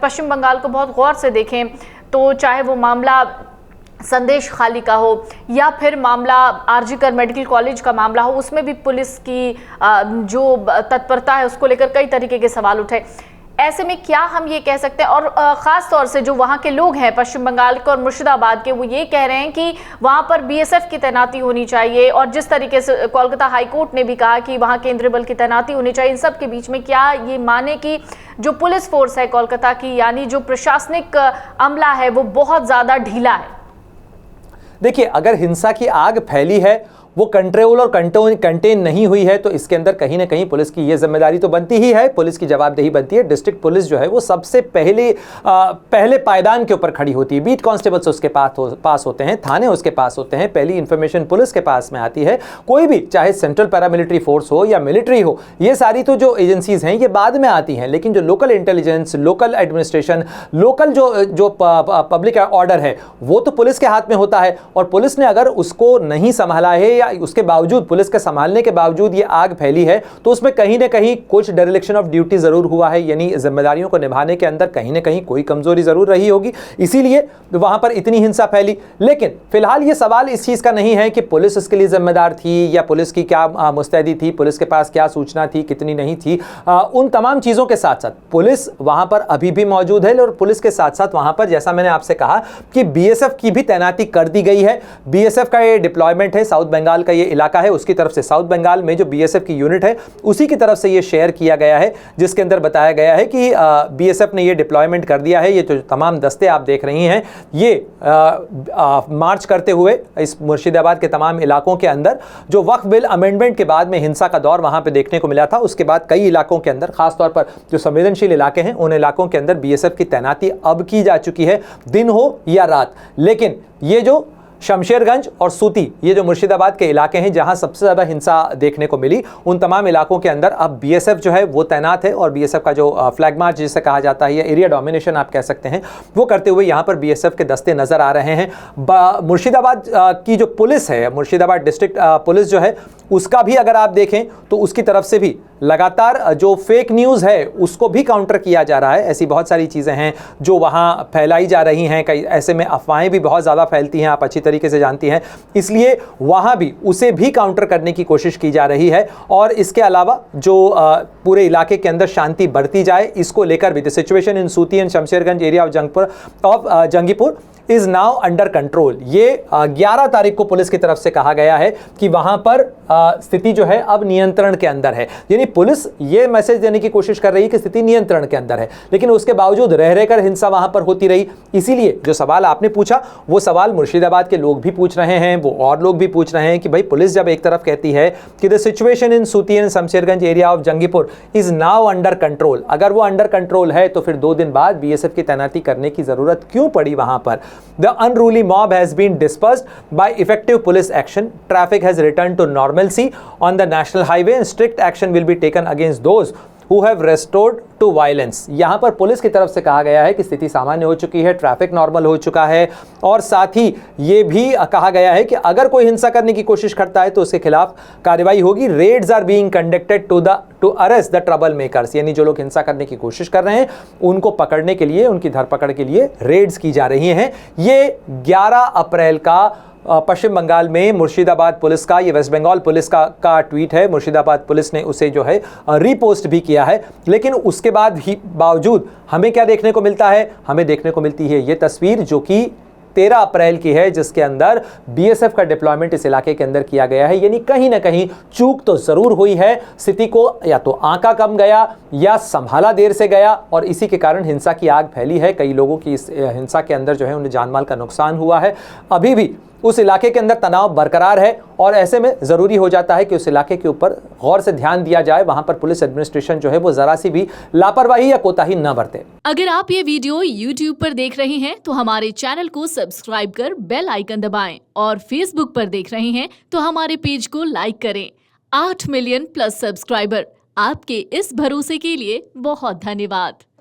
पश्चिम बंगाल को बहुत गौर से देखें तो चाहे वो मामला संदेश खाली का हो या फिर मामला आरजीकर मेडिकल कॉलेज का मामला हो, उसमें भी पुलिस की जो तत्परता है उसको लेकर कई तरीके के सवाल उठे। ऐसे में क्या हम ये कह सकते हैं, और ख़ास तौर से जो वहाँ के लोग हैं पश्चिम बंगाल के और मुर्शिदाबाद के, वो ये कह रहे हैं कि वहाँ पर बीएसएफ की तैनाती होनी चाहिए, और जिस तरीके से कोलकाता हाईकोर्ट ने भी कहा कि वहाँ केंद्रीय बल की तैनाती होनी चाहिए, इन सब के बीच में क्या ये माने कि जो पुलिस फोर्स है कोलकाता की, यानी जो प्रशासनिक अमला है, वो बहुत ज़्यादा ढीला है? देखिए, अगर हिंसा की आग फैली है, वो कंट्रोल और कंटेन नहीं हुई है, तो इसके अंदर कहीं ना कहीं पुलिस की ये जिम्मेदारी तो बनती ही है, पुलिस की जवाबदेही बनती है। डिस्ट्रिक्ट पुलिस जो है वो सबसे पहले पायदान के ऊपर खड़ी होती है। बीट कांस्टेबल्स उसके पास होते हैं, थाने उसके पास होते हैं, पहली इंफॉर्मेशन पुलिस के पास में आती है। कोई भी, चाहे सेंट्रल पैरामिलिट्री फोर्स हो या मिलिट्री हो, ये सारी तो जो एजेंसीज हैं ये बाद में आती हैं, लेकिन जो local intelligence, local administration, local जो पब्लिक ऑर्डर है, वो तो पुलिस के हाथ में होता है। और पुलिस ने अगर उसको नहीं संभाला है या उसके बावजूद, पुलिस के संभालने के बावजूद ये आग फैली है, तो उसमें कहीं ना कहीं कुछ डेरिलेक्शन ऑफ ड्यूटी जरूर हुआ है, यानी जिम्मेदारियों को निभाने के अंदर कहीं ना कहीं कोई कमजोरी जरूर रही होगी, इसीलिए वहां पर इतनी हिंसा फैली। लेकिन फिलहाल ये सवाल इस चीज का नहीं है कि पुलिस इसके लिए जिम्मेदार थी या पुलिस की क्या मुस्तैदी थी, पुलिस के पास क्या सूचना थी, कितनी नहीं थी। उन तमाम चीजों के साथ साथ पुलिस वहां पर अभी भी मौजूद है, और पुलिस के साथ साथ वहां पर, जैसा मैंने आपसे कहा कि बीएसएफ की भी तैनाती कर दी गई है। बीएसएफ का ये डिप्लॉयमेंट है, साउथ बंगाल का ये इलाका है, उसकी तरफ से साउथ बंगाल में जो बीएसएफ की यूनिट है उसी की तरफ से ये शेयर किया गया है, जिसके अंदर बताया गया है कि बीएसएफ ने ये डिप्लॉयमेंट कर दिया है। ये जो तमाम दस्ते आप देख रही हैं, ये मार्च करते हुए इस मुर्शिदाबाद के तमाम इलाकों के अंदर, जो वक्फ बिल अमेंडमेंट के बाद में हिंसा का दौर वहां पे देखने को मिला था, उसके बाद कई इलाकों के अंदर, खासतौर पर जो संवेदनशील इलाके हैं, उन इलाकों के अंदर बीएसएफ की तैनाती अब की जा चुकी है, दिन हो या रात। लेकिन ये जो शमशेरगंज और सूती, ये जो मुर्शिदाबाद के इलाके हैं जहां सबसे ज्यादा हिंसा देखने को मिली, उन तमाम इलाकों के अंदर अब बीएसएफ जो है वो तैनात है। और बीएसएफ का जो फ्लैग मार्च जिसे कहा जाता है, या एरिया डोमिनेशन आप कह सकते हैं, वो करते हुए यहां पर बीएसएफ के दस्ते नजर आ रहे हैं। मुर्शिदाबाद की जो पुलिस है, मुर्शिदाबाद डिस्ट्रिक्ट पुलिस जो है, उसका भी अगर आप देखें तो उसकी तरफ से भी लगातार जो फेक न्यूज़ है उसको भी काउंटर किया जा रहा है। ऐसी बहुत सारी चीज़ें हैं जो वहाँ फैलाई जा रही हैं, कई ऐसे में अफवाहें भी बहुत ज़्यादा फैलती हैं, आप अच्छी तरीके से जानती हैं, इसलिए वहाँ भी उसे भी काउंटर करने की कोशिश की जा रही है। और इसके अलावा जो पूरे इलाके के अंदर शांति बढ़ती जाए, इसको लेकर भी द सिचुएशन इन सूती and Shamsherganj area of Jangipur is now under control. ये 11 तारीख को पुलिस की तरफ से कहा गया है कि वहां पर स्थिति जो है अब नियंत्रण के अंदर है, यानी पुलिस ये मैसेज देने की कोशिश कर रही है कि स्थिति नियंत्रण के अंदर है, लेकिन उसके बावजूद रह रहकर हिंसा वहां पर होती रही। इसीलिए जो सवाल आपने पूछा, वो सवाल मुर्शिदाबाद के लोग भी पूछ रहे हैं, वो और लोग भी पूछ रहे हैं कि भाई पुलिस जब एक तरफ कहती है कि द सिचुएशन इन सूती and Shamsherganj area of Jangipur is now under control, अगर वो अंडर कंट्रोल है तो फिर 2 दिन बाद बीएसएफ की तैनाती करने की जरूरत क्यों पड़ी वहां पर? The unruly mob has been dispersed by effective police action. Traffic has returned to normalcy on the national highway and strict action will be taken against those who have restored to violence. यहाँ पर police की तरफ से कहा गया है कि स्थिति सामान्य हो चुकी है, ट्रैफिक नॉर्मल हो चुका है, और साथ ही ये भी कहा गया है कि अगर कोई हिंसा करने की कोशिश करता है तो उसके खिलाफ कार्रवाई होगी। Raids are being conducted to arrest the troublemakers, यानी जो लोग हिंसा करने की कोशिश कर रहे हैं उनको पकड़ने के लिए, उनकी धरपकड़ के लिए रेड्स की जा रही हैं। ये 11 अप्रैल का पश्चिम बंगाल में मुर्शिदाबाद पुलिस का, ये वेस्ट बंगाल पुलिस का ट्वीट है। मुर्शिदाबाद पुलिस ने उसे जो है रीपोस्ट भी किया है, लेकिन उसके बाद ही बावजूद हमें क्या देखने को मिलता है? हमें देखने को मिलती है ये तस्वीर जो कि 13 अप्रैल की है, जिसके अंदर बीएसएफ का डिप्लॉयमेंट इस इलाके के अंदर किया गया है। यानी कहीं ना कहीं चूक तो जरूर हुई है, स्थिति को या तो आंका कम गया या संभाला देर से गया, और इसी के कारण हिंसा की आग फैली है। कई लोगों की इस हिंसा के अंदर जो है उन्हें जानमाल का नुकसान हुआ है। अभी भी उस इलाके के अंदर तनाव बरकरार है, और ऐसे में जरूरी हो जाता है कि उस इलाके के ऊपर गौर से ध्यान दिया जाए, वहां पर पुलिस एडमिनिस्ट्रेशन जो है वो जरा सी भी लापरवाही या कोताही न बरते। अगर आप ये वीडियो YouTube पर देख रहे हैं तो हमारे चैनल को सब्सक्राइब कर बेल आइकन दबाएं, और Facebook पर देख रहे हैं तो हमारे पेज को लाइक करें। 8 मिलियन प्लस सब्सक्राइबर, आपके इस भरोसे के लिए बहुत धन्यवाद।